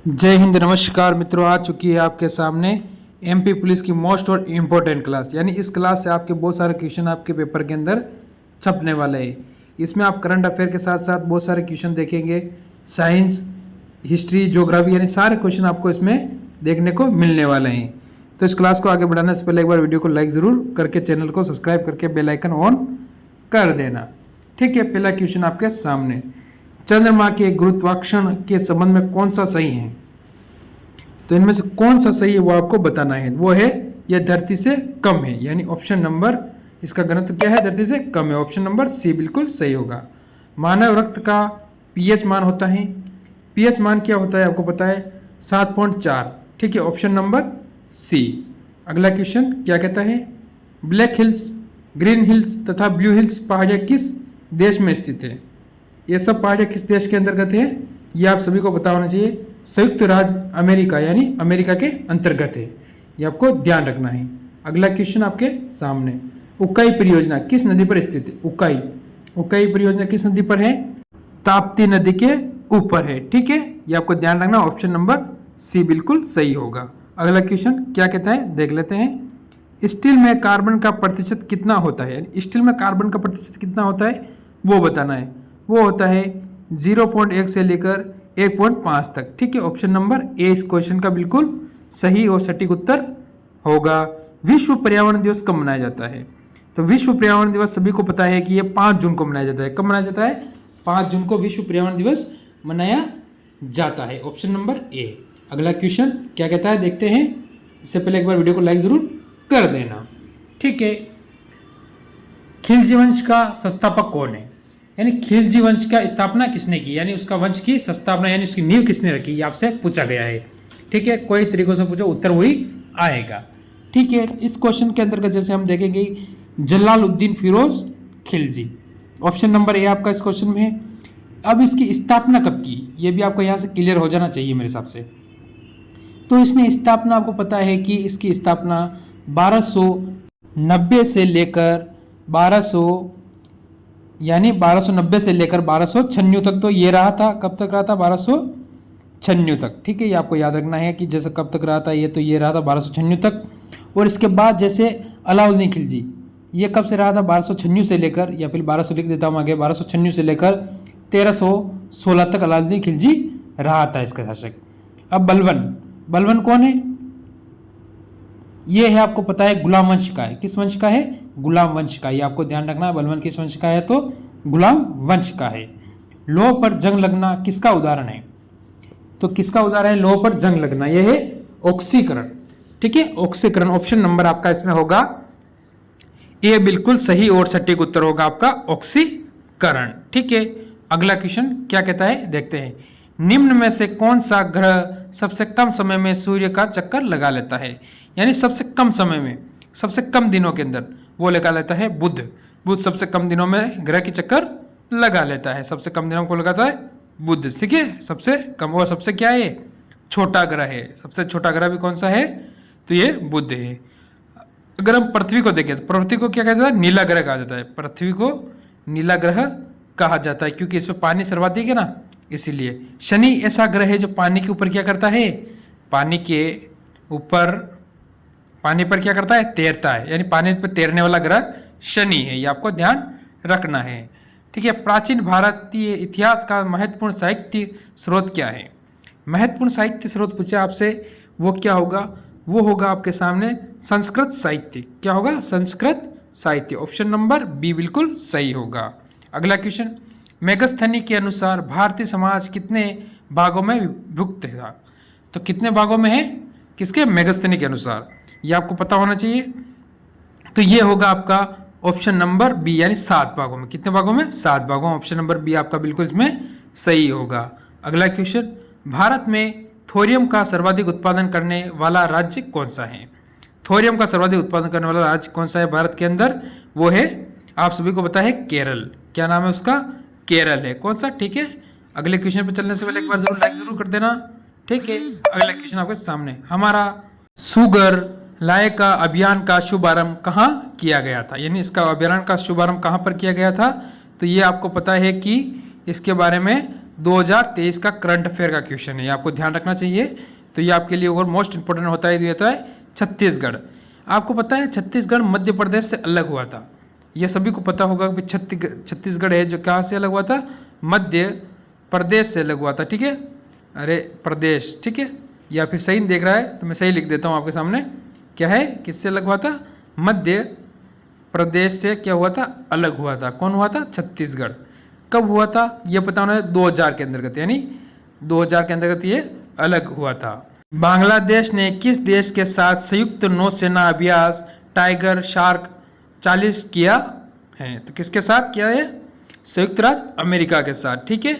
जय हिंद, नमस्कार मित्रों। आ चुकी है आपके सामने एमपी पुलिस की मोस्ट और इम्पोर्टेंट क्लास, यानी इस क्लास से आपके बहुत सारे क्वेश्चन आपके पेपर के अंदर छपने वाले हैं। इसमें आप करंट अफेयर के साथ साथ बहुत सारे क्वेश्चन देखेंगे, साइंस, हिस्ट्री, ज्योग्राफी, यानी सारे क्वेश्चन आपको इसमें देखने को मिलने वाले हैं। तो इस क्लास को आगे बढ़ाने से पहले एक बार वीडियो को लाइक ज़रूर करके, चैनल को सब्सक्राइब करके बेल आइकन ऑन कर देना। ठीक है, पहला क्वेश्चन आपके सामने, चंद्रमा के गुरुत्वाकर्षण के संबंध में कौन सा सही है? तो इनमें से कौन सा सही है वो आपको बताना है। वो है यह धरती से कम है, यानी ऑप्शन नंबर, इसका घनत्व क्या है? धरती से कम है। ऑप्शन नंबर सी बिल्कुल सही होगा। मानव रक्त का पीएच मान होता है, पीएच मान क्या होता है आपको पता है? 7.4। ठीक है, ऑप्शन नंबर सी। अगला क्वेश्चन क्या कहता है? ब्लैक हिल्स, ग्रीन हिल्स तथा ब्लू हिल्स पहाड़ियाँ किस देश में स्थित है? ये सब पहाड़ियाँ किस देश के अंतर्गत है? ये आप सभी को पता होना चाहिए। संयुक्त राज्य अमेरिका, यानी अमेरिका के अंतर्गत है, ये आपको ध्यान रखना है। अगला क्वेश्चन आपके सामने, उकाई परियोजना किस नदी पर स्थित है? उकाई परियोजना किस नदी पर है? ताप्ती नदी के ऊपर है। ठीक है, ये आपको ध्यान रखना। ऑप्शन नंबर सी बिल्कुल सही होगा। अगला क्वेश्चन क्या कहता है देख लेते हैं। स्टील में कार्बन का प्रतिशत कितना होता है? स्टील में कार्बन का प्रतिशत कितना होता है वो बताना है। वो होता है 0.1 से लेकर 1.5 तक। ठीक है, ऑप्शन नंबर ए इस क्वेश्चन का बिल्कुल सही और सटीक उत्तर होगा। विश्व पर्यावरण दिवस कब मनाया जाता है? तो विश्व पर्यावरण दिवस सभी को पता है कि ये 5 जून को मनाया जाता है। कब मनाया जाता है? 5 जून को विश्व पर्यावरण दिवस मनाया जाता है। ऑप्शन नंबर ए। अगला क्वेश्चन क्या कहता है देखते हैं। इससे पहले एक बार वीडियो को लाइक जरूर कर देना। ठीक है, खिलजी वंश का संस्थापक कौन है? यानी खिलजी वंश का स्थापना किसने की, यानी उसका वंश की संस्थापना यानी उसकी नींव किसने रखी, ये आपसे पूछा गया है। ठीक है, कोई तरीकों से पूछो उत्तर वही आएगा। ठीक है, इस क्वेश्चन के अंतर्गत जैसे हम देखेंगे Jalaluddin Firoz Khilji, option number A आपका इस क्वेश्चन में है। अब इसकी स्थापना कब की, ये भी आपको यहाँ से क्लियर हो जाना चाहिए मेरे हिसाब से। तो इसने स्थापना, आपको पता है कि इसकी स्थापना 1290 से लेकर 1290 से लेकर 1296 तक, तो ये रहा था। कब तक रहा था? 1296 तक। ठीक है, ये आपको याद रखना है कि जैसे कब तक रहा था ये, तो ये रहा था 1296 तक। और इसके बाद जैसे अलाउद्दीन खिलजी, ये कब से रहा था? 1296 से लेकर, या फिर 1200 लिख देता हूँ आगे, 1296 से लेकर 1316 तक अलाउद्दीन खिलजी रहा था इसका शासक। अब बलबन कौन है? ये है आपको पता है गुलाम वंश का है। किस वंश का है? गुलाम वंश का। ये आपको ध्यान रखना है, बलबन किस वंश का है? तो गुलाम वंश का है। लौह पर जंग लगना किसका उदाहरण है? तो किसका उदाहरण है लौह पर जंग लगना? यह है ऑक्सीकरण। ठीक है, ऑक्सीकरण। ऑप्शन नंबर आपका इसमें होगा ये बिल्कुल सही और सटीक उत्तर होगा आपका ऑक्सीकरण। ठीक है, अगला क्वेश्चन क्या कहता है देखते हैं। निम्न में से कौन सा ग्रह सबसे कम समय में सूर्य का चक्कर लगा लेता है? यानी सबसे कम समय में, सबसे कम दिनों के अंदर वो लगा लेता है बुध। बुध सबसे कम दिनों में ग्रह की चक्कर लगा लेता है। सबसे कम दिनों को लगाता है बुध। ठीक है, सबसे कम। और सबसे क्या है? छोटा ग्रह है। सबसे छोटा ग्रह भी कौन सा है? तो ये बुध है। अगर हम पृथ्वी को देखें तो पृथ्वी को क्या कहा जाता है? नीला ग्रह कहा जाता है। पृथ्वी को नीला ग्रह कहा जाता है क्योंकि इसमें पानी सर्वाधिक है ना, इसीलिए। शनि ऐसा ग्रह है जो पानी के ऊपर क्या करता है? पानी के ऊपर, पानी पर क्या करता है? तैरता है, यानी पानी पर तैरने वाला ग्रह शनि है। ये आपको ध्यान रखना है। ठीक है, प्राचीन भारतीय इतिहास का महत्वपूर्ण साहित्य स्रोत क्या है? महत्वपूर्ण साहित्य स्रोत पूछा आपसे, वो क्या होगा? वो होगा आपके सामने संस्कृत साहित्य। क्या होगा? संस्कृत साहित्य। ऑप्शन नंबर बी बिल्कुल सही होगा। अगला क्वेश्चन, मेगस्थनी के अनुसार भारतीय समाज कितने भागों में विभक्त था? तो कितने भागों में है? किसके? मेगस्थनी के अनुसार। ये आपको पता होना चाहिए। तो ये होगा आपका ऑप्शन नंबर बी, यानी 7 भागों में। कितने भागों में? 7 भागों। ऑप्शन नंबर बी आपका बिल्कुल इसमें सही होगा। अगला क्वेश्चन, भारत में थोरियम का सर्वाधिक उत्पादन करने वाला राज्य कौन सा है? थोरियम का सर्वाधिक उत्पादन करने वाला राज्य कौन सा है भारत के अंदर? वो है, आप सभी को पता है, केरल। क्या नाम है उसका? केरल है। कौन सा? ठीक है, अगले क्वेश्चन पे चलने से पहले एक बार जरूर लाइक जरूर कर देना। ठीक है, अगला क्वेश्चन आपके सामने, हमारा सुगर लायका अभियान का शुभारंभ कहाँ किया गया था? यानी इसका अभियान का शुभारंभ कहाँ पर किया गया था? तो ये आपको पता है कि इसके बारे में 2023 का करंट अफेयर का क्वेश्चन है, ये आपको ध्यान रखना चाहिए। तो ये आपके लिए और मोस्ट इंपोर्टेंट होता है, ये होता है छत्तीसगढ़। आपको पता है छत्तीसगढ़ मध्य प्रदेश से अलग हुआ था, ये सभी को पता होगा कि छत्तीसगढ़ है जो कहाँ से अलग हुआ था, मध्य प्रदेश से अलग हुआ था, ठीक है, अरे प्रदेश, ठीक है, या फिर सही देख रहा है तो मैं सही लिख देता हूँ आपके सामने, क्या है, किससे अलग हुआ था, मध्य प्रदेश से क्या हुआ था, अलग हुआ था। कौन हुआ था, छत्तीसगढ़। कब हुआ था ये पता होना है, 2000 के अंतर्गत, यानी 2000 के अंतर्गत ये अलग हुआ था। बांग्लादेश ने किस देश के साथ संयुक्त नौसेना अभ्यास टाइगर शार्क 40 किया है, तो किसके साथ किया है, संयुक्त राज्य अमेरिका के साथ, ठीक है।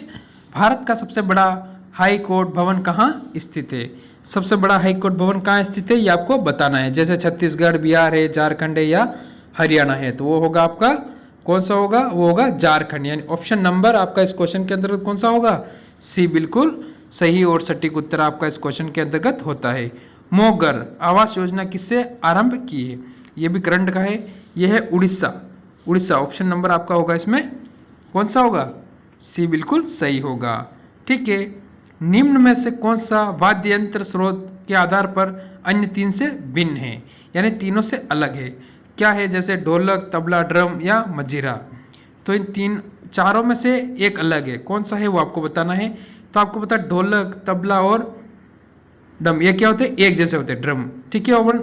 भारत का सबसे बड़ा हाई कोर्ट भवन कहाँ स्थित है, सबसे बड़ा हाई कोर्ट भवन कहाँ स्थित है ये आपको बताना है। जैसे छत्तीसगढ़, बिहार है, झारखंड है या हरियाणा है, तो वो होगा आपका कौन सा होगा, वो होगा झारखंड, यानी ऑप्शन नंबर आपका इस क्वेश्चन के अंतर्गत कौन सा होगा, सी बिल्कुल सही और सटीक उत्तर आपका इस क्वेश्चन के अंतर्गत होता है। मोगर आवास योजना किससे आरंभ की है, ये भी करंट का है, यह है उड़ीसा, उड़ीसा ऑप्शन नंबर आपका होगा इसमें कौन सा होगा, सी बिल्कुल सही होगा, ठीक है। निम्न में से कौन सा वाद्य यंत्र स्रोत के आधार पर अन्य 3 से भिन्न है, यानी तीनों से अलग है, क्या है, जैसे ढोलक, तबला, ड्रम या मजीरा। तो इन चारों में से एक अलग है, कौन सा है वो आपको बताना है। तो आपको पता है ढोलक, तबला और ड्रम ये क्या होते हैं, एक जैसे होते हैं ड्रम, ठीक है। और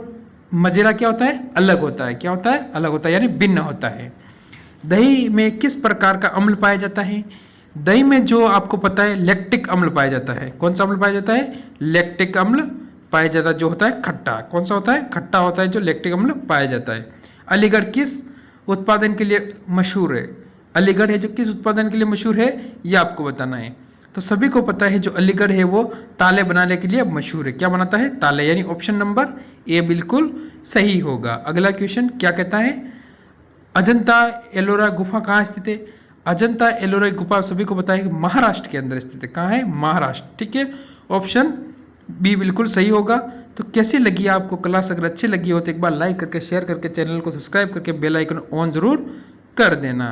मजीरा क्या होता है, अलग होता है, क्या होता है, अलग होता है, यानी भिन्न होता है। दही में किस प्रकार का अम्ल पाया जाता है, दही में जो आपको पता है लैक्टिक अम्ल पाया जाता है, कौन सा अम्ल पाया जाता है, लैक्टिक अम्ल पाया जाता है, जो होता है खट्टा, कौन सा होता है, खट्टा होता है जो लैक्टिक अम्ल पाया जाता है। अलीगढ़ किस उत्पादन के लिए मशहूर है, अलीगढ़ है जो किस उत्पादन के लिए मशहूर है ये आपको बताना है। तो सभी को पता है जो अलीगढ़ है वो ताले बनाने के लिए मशहूर है, क्या बनाता है, ताले, यानी ऑप्शन नंबर ए बिल्कुल सही होगा। अगला क्वेश्चन क्या कहता है, अजंता एलोरा गुफा कहाँ स्थित है, अजंता एलोरा गुफा सभी को पता है कि महाराष्ट्र के अंदर स्थित है, कहाँ है, महाराष्ट्र, ठीक है, ऑप्शन बी बिल्कुल सही होगा। तो कैसी लगी आपको क्लास, अगर अच्छी लगी हो तो एक बार लाइक करके, शेयर करके, चैनल को सब्सक्राइब करके बेल आइकन ऑन जरूर कर देना।